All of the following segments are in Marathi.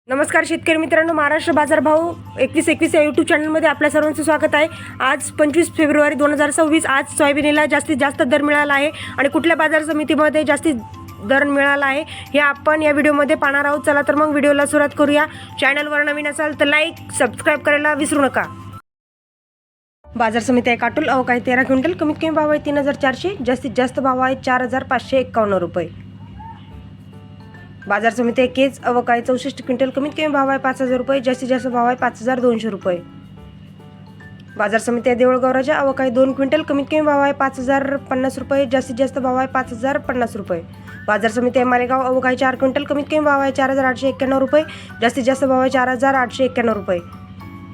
नमस्कार शेतकरी मित्रांनो, महाराष्ट्र बाजार भाव 21 या यूट्यूब चॅनलमध्ये आपल्या सर्वांचं स्वागत आहे। आज 25 फेब्रुवारी 2026 आज सोयाबीनला जास्तीत जास्त दर मिळाला आहे आणि कुठल्या बाजार समितीमध्ये जास्तीत दर मिळाला आहे हे आपण या व्हिडिओमध्ये पाहणार आहोत। चला तर मग व्हिडिओला सुरुवात करूया। चॅनलवर नवीन असाल तर लाईक सबस्क्राईब करायला विसरू नका। बाजार समिती आहे काटोल, आवक आहे 13 क्विंटल, कमीत कमी भाव आहे 3400, जास्तीत जास्त भाव आहे 4551 रुपये। बाजार समिती आहे केज, आवक आहे 64 क्विंटल, कमीत कमी भाव आहे 5000 रुपये, जास्तीत जास्त भाव आहे 5200 रुपये। बाजार समिती आहे देऊळगाव राजा, आवक आहे 2 क्विंटल, कमीत कमी भाव आहे 5050 रुपये, जास्तीत जास्त भाव आहे 5050 रुपये। बाजार समिती आहे मालेगाव, आवक आहे 4 क्विंटल, कमीत कमी भाव आहे 4891 रुपये, जास्तीत जास्त भाव आहे 4891 रुपये।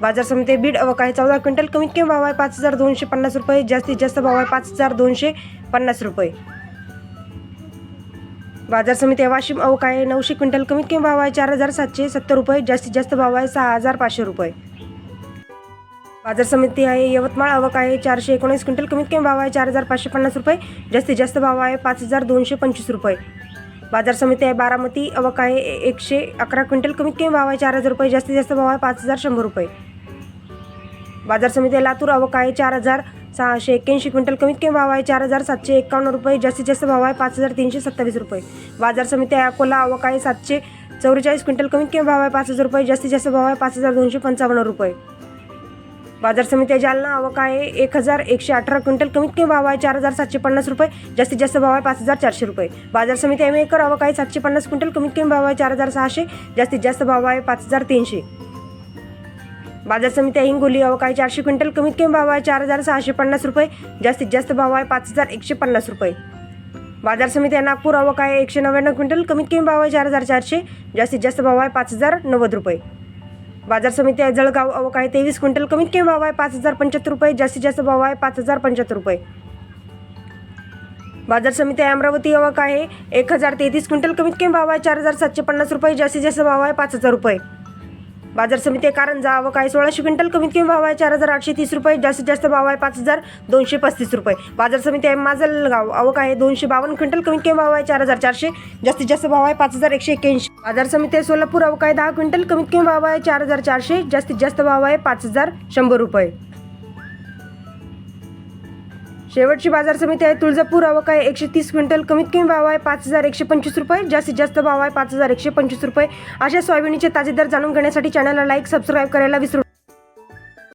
बाजार समिती आहे बीड, आवक आहे 14 क्विंटल, कमीत कमी भाव आहे 5250 रुपये, जास्तीत जास्त भाव आहे 5250 रुपये। बाजार समिती आहे वाशिम, आवक आहे 900 क्विंटल, कमीत कमी भाव आहे 4770 रुपये, जास्तीत जास्त भाव आहे 6500 रुपये। बाजार समिती आहे यवतमाळ, आवक आहे 419 क्विंटल, कमीत कमी भाव आहे 4550 रुपये, जास्तीत जास्त भाव आहे 5225 रुपये। बाजार समिती आहे बारामती, आवक आहे 111 क्विंटल, कमीत कमी भाव आहे 4000 रुपये, जास्तीत जास्त भाव आहे 5100 रुपये। बाजार समिती आहे लातूर, आवक आहे 4681 क्विंटल, कमीत कमी भाव आहे 4751 रुपये, जास्तीत जास्त भाव आहे 5327 रुपये। बाजार समिती आहे अकोला, आवक आहे 744 क्विंटल, कमीत कमी भाव आहे 5000 रुपये, जास्तीत जास्त भाव आहे 5255 रुपये। बाजार समिती आहे जालना, आवक आहे 1118 क्विंटल, कमीत कमी भाव आहे 4750 रुपये, जास्तीत जास्त भाव आहे 5400 रुपये। बाजार समिती आहे मेकर, आवक आहे 750 क्विंटल, कमीत कमी भाव आहे 4600, जास्तीत जास्त भाव आहे 5300। बाजार समिती आहे हिंगोली, आवक आहे 400 क्विंटल, कमीत कमी भाव आहे 4650 रुपये, जास्तीत जास्त भाव आहे 5150 रुपये। बाजार समिती आहे नागपूर, आवक आहे 199 क्विंटल, कमीत कमी भाव आहे 4400, जास्तीत जास्त भाव आहे 5090 रुपये। बाजार समिती आहे जळगाव, आवक आहे 23 क्विंटल, कमीत कमी भाव आहे 5075 रुपये, जास्तीत जास्त भाव आहे 5075 रुपये। बाजार समिती आहे अमरावती, आवक आहे 1033 क्विंटल, कमीत कमी भाव आहे 4750 रुपये, जास्तीत जास्त भाव आहे 5000 रुपये। बाजार समिती आहे कारंजा, आवक आहे 1600 क्विंटल, कमीत कमी भाव आहे 4830 रुपये, जास्तीत जास्त भाव आहे 5235 रुपये। बाजार समिती आहे माजलगाव, आवक आहे 252 क्विंटल, कमीत कमी भाव आहे 4400, जास्तीत जास्त भाव आहे 5181। बाजार समिती आहे सोलापूर, आवक आहे 10 क्विंटल, कमीत कमी भाव आहे 4400, जास्तीत जास्त भाव आहे 5100 रुपये। शेवटची बाजार समिती आहे तुळजापूर, आवक आहे 130 क्विंटल, कमीत कमी भाव आहे 5125 रुपये, जास्तीत जास्त भाव आहे 5125 रुपये। अशा सोयाबीनचे ताजे दर जाणून घेण्यासाठी चॅनलला लाईक सबस्क्राईब करायला विसरू